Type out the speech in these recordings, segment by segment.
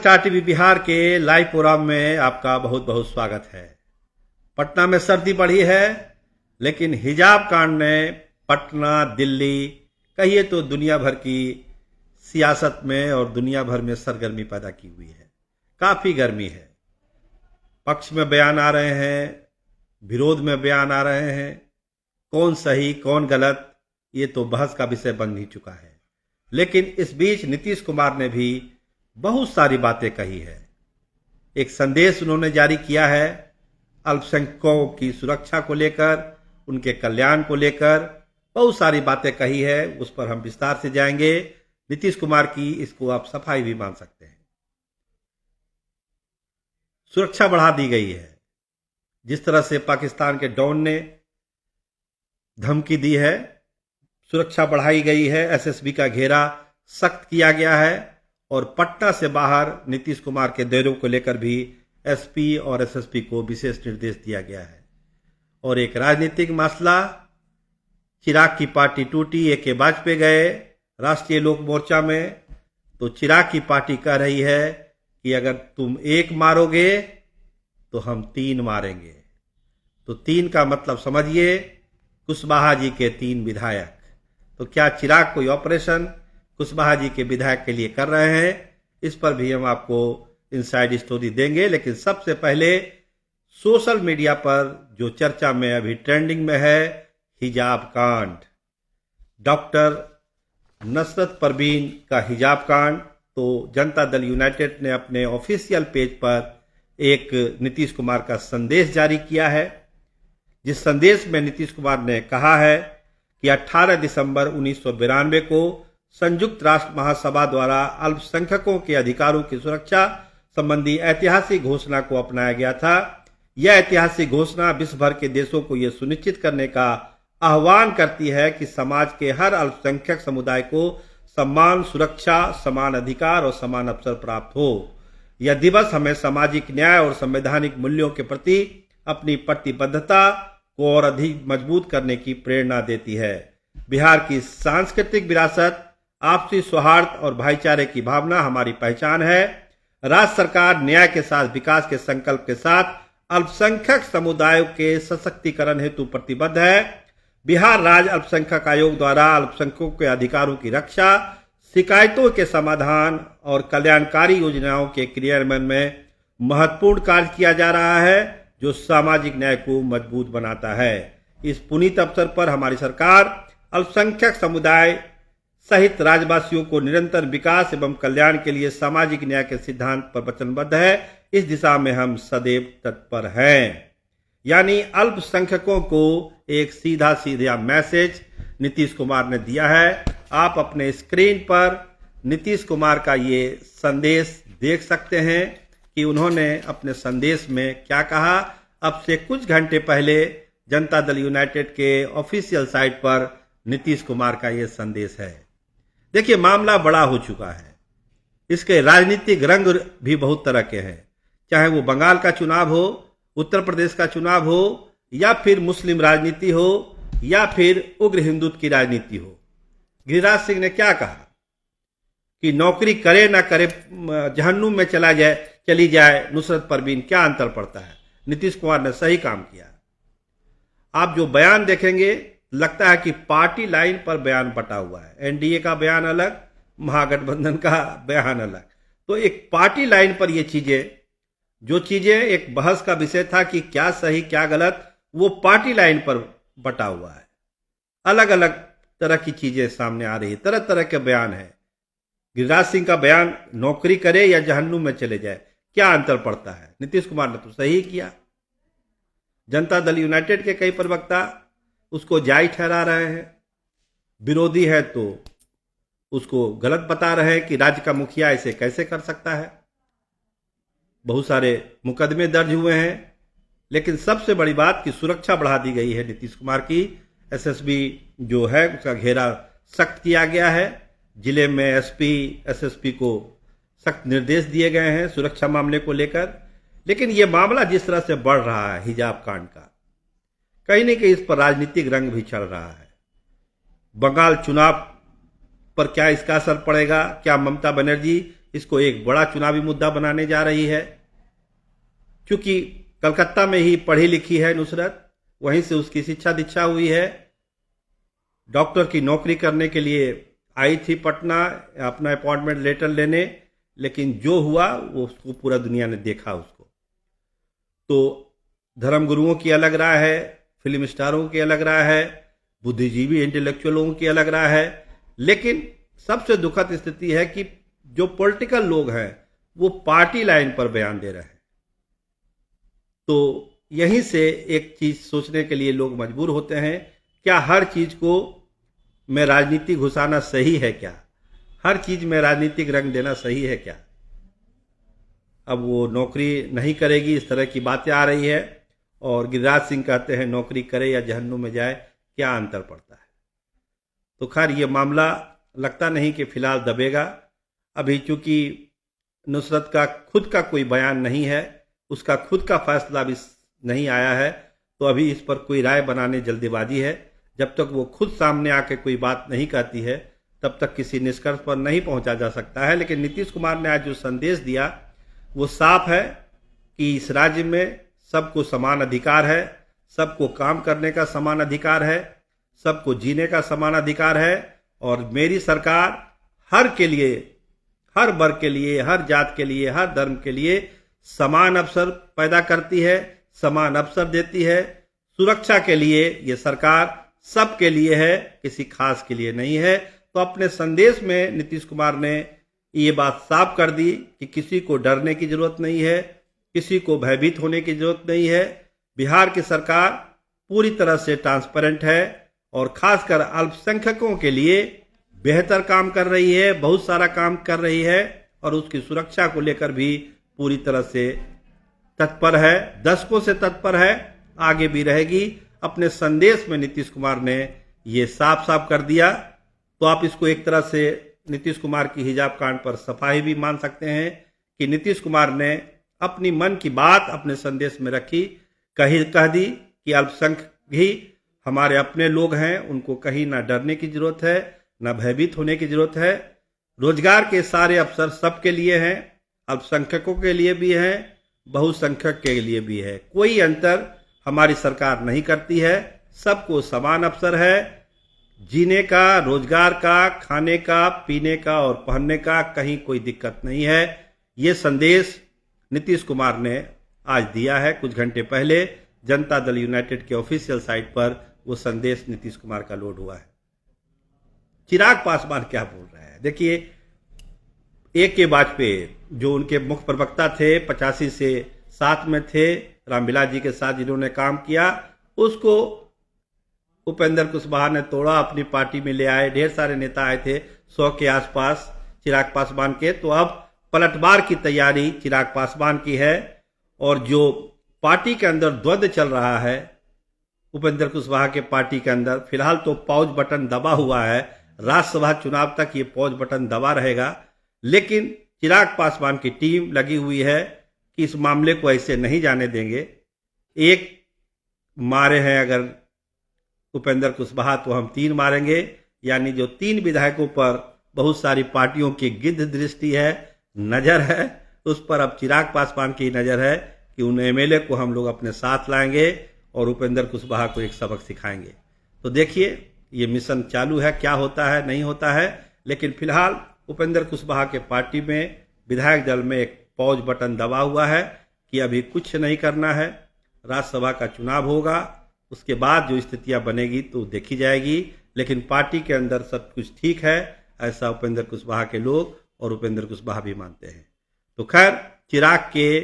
Star TV Bihar के live programme में आपका बहुत बहुत स्वागत है। पटना में सर्दी बढ़ी है, लेकिन हिजाब कांड ने पटना, दिल्ली, कहिए तो दुनिया भर की सियासत में और दुनिया भर में सरगर्मी पैदा की हुई है। काफी गर्मी है, पक्ष में बयान आ रहे हैं, विरोध में बयान आ रहे हैं, कौन सही कौन गलत ये तो बहस का विषय बन ही चुका है। लेकिन इस बीच नीतीश कुमार ने भी बहुत सारी बातें कही है। एक संदेश उन्होंने जारी किया है अल्पसंख्यकों की सुरक्षा को लेकर, उनके कल्याण को लेकर बहुत सारी बातें कही है। उस पर हम विस्तार से जाएंगे। नीतीश कुमार की इसको आप सफाई भी मान सकते हैं। सुरक्षा बढ़ा दी गई है। जिस तरह से पाकिस्तान के डॉन ने धमकी दी है, सुरक्षा बढ़ाई गई है। एसएसबी का घेरा सख्त किया गया है और पटना से बाहर नीतीश कुमार के दौरे को लेकर भी एसपी और एसएसपी को विशेष निर्देश दिया गया है। और एक राजनीतिक मसला, चिराग की पार्टी टूटी, ए.के. वाजपेयी गए राष्ट्रीय लोक मोर्चा में, तो चिराग की पार्टी कह रही है कि अगर तुम एक मारोगे तो हम 3 मारेंगे। तो 3 का मतलब समझिए, कुशवाहा जी के 3 विधायक। तो क्या चिराग कोई ऑपरेशन कुशवाहा जी के विधायक के लिए कर रहे हैं? इस पर भी हम आपको इनसाइड स्टोरी देंगे। लेकिन सबसे पहले सोशल मीडिया पर जो चर्चा में अभी ट्रेंडिंग में है, हिजाब कांड, डॉक्टर नुसरत परवीन का हिजाब कांड। तो जनता दल यूनाइटेड ने अपने ऑफिशियल पेज पर एक नीतीश कुमार का संदेश जारी किया है, जिस संदेश में नीतीश कुमार ने कहा है कि 18 दिसंबर 1992 को संयुक्त राष्ट्र महासभा द्वारा अल्पसंख्यकों के अधिकारों की सुरक्षा संबंधी ऐतिहासिक घोषणा को अपनाया गया था। यह ऐतिहासिक घोषणा विश्व भर के देशों को यह सुनिश्चित करने का आह्वान करती है कि समाज के हर अल्पसंख्यक समुदाय को सम्मान, सुरक्षा, समान अधिकार और समान अवसर प्राप्त हो। यह दिवस हमें सामाजिक न्याय और संवैधानिक मूल्यों के प्रति अपनी प्रतिबद्धता को और अधिक मजबूत करने की प्रेरणा देती है। बिहार की सांस्कृतिक विरासत, आपसी सौहार्द और भाईचारे की भावना हमारी पहचान है। राज्य सरकार न्याय के साथ विकास के संकल्प के साथ अल्पसंख्यक समुदायों के सशक्तिकरण हेतु प्रतिबद्ध है। बिहार राज्य अल्पसंख्यक आयोग द्वारा अल्पसंख्यकों के अधिकारों की रक्षा, शिकायतों के समाधान और कल्याणकारी योजनाओं के क्रियान्वयन में महत्वपूर्ण कार्य किया जा रहा है, जो सामाजिक न्याय को मजबूत बनाता है। इस पुनीत अवसर पर हमारी सरकार अल्पसंख्यक समुदाय सहित राज्यवासियों को निरंतर विकास एवं कल्याण के लिए सामाजिक न्याय के सिद्धांत पर वचनबद्ध है। इस दिशा में हम सदैव तत्पर हैं। यानी अल्पसंख्यकों को एक सीधा सीधा मैसेज नीतीश कुमार ने दिया है। आप अपने स्क्रीन पर नीतीश कुमार का ये संदेश देख सकते हैं कि उन्होंने अपने संदेश में क्या कहा। अब से कुछ घंटे पहले जनता दल यूनाइटेड के ऑफिशियल साइट पर नीतीश कुमार का ये संदेश है। देखिए, मामला बड़ा हो चुका है। इसके राजनीतिक रंग भी बहुत तरह के हैं, चाहे वो बंगाल का चुनाव हो, उत्तर प्रदेश का चुनाव हो, या फिर मुस्लिम राजनीति हो, या फिर उग्र हिंदुत्व की राजनीति हो। गिरिराज सिंह ने क्या कहा कि नौकरी करे ना करे, जहन्नुम में चली जाए नुसरत परवीन, क्या अंतर पड़ता है? नीतीश कुमार ने सही काम किया। आप जो बयान देखेंगे, लगता है कि पार्टी लाइन पर बयान बटा हुआ है। एनडीए का बयान अलग, महागठबंधन का बयान अलग। तो एक पार्टी लाइन पर ये चीजें, जो चीजें एक बहस का विषय था कि क्या सही क्या गलत, वो पार्टी लाइन पर बटा हुआ है। अलग अलग तरह की चीजें सामने आ रही है, तरह तरह के बयान है। गिरिराज सिंह का बयान नौकरी करे या जहन्नुम में चले जाए, क्या अंतर पड़ता है? नीतीश कुमार ने तो सही किया। जनता दल यूनाइटेड के कई प्रवक्ता उसको जायज ठहरा रहे हैं, विरोधी है तो उसको गलत बता रहे हैं कि राज्य का मुखिया ऐसे कैसे कर सकता है। बहुत सारे मुकदमे दर्ज हुए हैं। लेकिन सबसे बड़ी बात कि सुरक्षा बढ़ा दी गई है नीतीश कुमार की। एसएसबी जो है उसका घेरा सख्त किया गया है। जिले में एसपी एसएसपी को सख्त निर्देश दिए गए हैं सुरक्षा मामले को लेकर। लेकिन यह मामला जिस तरह से बढ़ रहा है हिजाब कांड का, कहीं न कहीं इस पर राजनीतिक रंग भी चढ़ रहा है। बंगाल चुनाव पर क्या इसका असर पड़ेगा? क्या ममता बनर्जी इसको एक बड़ा चुनावी मुद्दा बनाने जा रही है। क्योंकि कलकत्ता में ही पढ़ी लिखी है नुसरत, वहीं से उसकी शिक्षा दीक्षा हुई है। डॉक्टर की नौकरी करने के लिए आई थी पटना अपना अपॉइंटमेंट लेटर लेने, लेकिन जो हुआ वो उसको पूरा दुनिया ने देखा उसको। तो धर्मगुरुओं की अलग राय है, फिल्म स्टारों की अलग राय है, बुद्धिजीवी इंटेलेक्चुअलों की अलग राय है, लेकिन सबसे दुखद स्थिति है कि जो पॉलिटिकल लोग हैं वो पार्टी लाइन पर बयान दे रहे हैं। तो यहीं से एक चीज सोचने के लिए लोग मजबूर होते हैं, क्या हर चीज को में राजनीति घुसाना सही है? क्या हर चीज में राजनीतिक रंग देना सही है क्या? अब वो नौकरी नहीं करेगी, इस तरह की बातें आ रही है, और गिरिराज सिंह कहते हैं नौकरी करे या जहन्नुम में जाए, क्या अंतर पड़ता है? तो खैर ये मामला लगता नहीं कि फिलहाल दबेगा। अभी चूंकि नुसरत का खुद का कोई बयान नहीं है, उसका खुद का फैसला भी नहीं आया है, तो अभी इस पर कोई राय बनाने जल्दीबाजी है। जब तक वो खुद सामने आके कोई बात नहीं कहती है तब तक किसी निष्कर्ष पर नहीं पहुंचा जा सकता है। लेकिन नीतीश कुमार ने आज जो संदेश दिया वो साफ है कि इस राज्य में सबको समान अधिकार है, सबको काम करने का समान अधिकार है, सबको जीने का समान अधिकार है, और मेरी सरकार हर के लिए, हर वर्ग के लिए, हर जात के लिए, हर धर्म के लिए समान अवसर पैदा करती है, समान अवसर देती है। सुरक्षा के लिए ये सरकार सबके लिए है, किसी खास के लिए नहीं है। तो अपने संदेश में नीतीश कुमार ने ये बात साफ कर दी कि किसी को डरने की जरूरत नहीं है, किसी को भयभीत होने की जरूरत नहीं है। बिहार की सरकार पूरी तरह से ट्रांसपेरेंट है और खासकर अल्पसंख्यकों के लिए बेहतर काम कर रही है, बहुत सारा काम कर रही है, और उसकी सुरक्षा को लेकर भी पूरी तरह से तत्पर है, दशकों से तत्पर है, आगे भी रहेगी। अपने संदेश में नीतीश कुमार ने ये साफ साफ कर दिया। तो आप इसको एक तरह से नीतीश कुमार की हिजाब कांड पर सफाई भी मान सकते हैं कि नीतीश कुमार ने अपनी मन की बात अपने संदेश में रखी, कह दी कि अल्पसंख्यक भी हमारे अपने लोग हैं, उनको कहीं ना डरने की जरूरत है, ना भयभीत होने की जरूरत है। रोजगार के सारे अवसर सबके लिए हैं, अल्पसंख्यकों के लिए भी हैं, बहुसंख्यक के लिए भी है। कोई अंतर हमारी सरकार नहीं करती है, सबको समान अवसर है, जीने का, रोजगार का, खाने का, पीने का और पहनने का कहीं कोई दिक्कत नहीं है। ये संदेश नीतीश कुमार ने आज दिया है। कुछ घंटे पहले जनता दल यूनाइटेड के ऑफिशियल साइट पर वो संदेश नीतीश कुमार का लोड हुआ है। चिराग पासवान क्या बोल रहे हैं देखिए। के वाजपेयी जो उनके मुख्य प्रवक्ता थे, 85 से साथ में थे, रामविलास जी के साथ जिन्होंने काम किया, उसको उपेंद्र कुशवाहा ने तोड़ा, अपनी पार्टी में ले आए। ढेर सारे नेता आए थे, 100 के आसपास चिराग पासवान के। तो अब पलटवार की तैयारी चिराग पासवान की है, और जो पार्टी के अंदर द्वंद्व चल रहा है उपेंद्र कुशवाहा के पार्टी के अंदर, फिलहाल तो पॉज बटन दबा हुआ है, राज्यसभा चुनाव तक ये पॉज बटन दबा रहेगा। लेकिन चिराग पासवान की टीम लगी हुई है कि इस मामले को ऐसे नहीं जाने देंगे। एक मारे हैं अगर उपेंद्र कुशवाहा तो हम 3 मारेंगे, यानी जो 3 विधायकों पर बहुत सारी पार्टियों की गिद्ध दृष्टि है, नजर है, उस पर अब चिराग पासवान की नजर है कि उन एमएलए को हम लोग अपने साथ लाएंगे और उपेंद्र कुशवाहा को एक सबक सिखाएंगे। तो देखिए ये मिशन चालू है, क्या होता है नहीं होता है। लेकिन फिलहाल उपेंद्र कुशवाहा के पार्टी में विधायक दल में एक पॉज बटन दबा हुआ है कि अभी कुछ नहीं करना है, राज्यसभा का चुनाव होगा, उसके बाद जो स्थितियां बनेगी तो देखी जाएगी। लेकिन पार्टी के अंदर सब कुछ ठीक है, ऐसा उपेंद्र कुशवाहा के लोग और उपेंद्र कुशवाहा भी मानते हैं। तो खैर चिराग के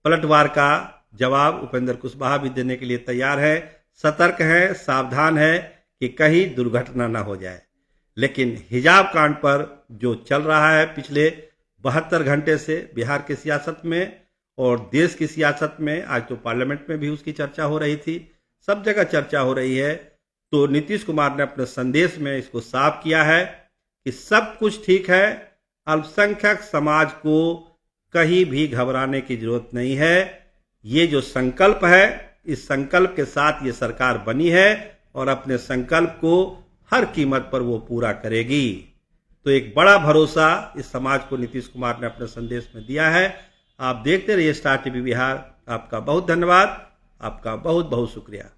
पलटवार का जवाब उपेंद्र कुशवाहा भी देने के लिए तैयार है, सतर्क है, सावधान है कि कहीं दुर्घटना ना हो जाए। लेकिन हिजाब कांड पर जो चल रहा है पिछले 72 घंटे से बिहार की सियासत में और देश की सियासत में, आज तो पार्लियामेंट में भी उसकी चर्चा हो रही थी, सब जगह चर्चा हो रही है। तो नीतीश कुमार ने अपने संदेश में इसको साफ किया है कि सब कुछ ठीक है, अल्पसंख्यक समाज को कहीं भी घबराने की जरूरत नहीं है। ये जो संकल्प है, इस संकल्प के साथ ये सरकार बनी है और अपने संकल्प को हर कीमत पर वो पूरा करेगी। तो एक बड़ा भरोसा इस समाज को नीतीश कुमार ने अपने संदेश में दिया है। आप देखते रहिए स्टार टीवी बिहार। आपका बहुत धन्यवाद, आपका बहुत बहुत शुक्रिया।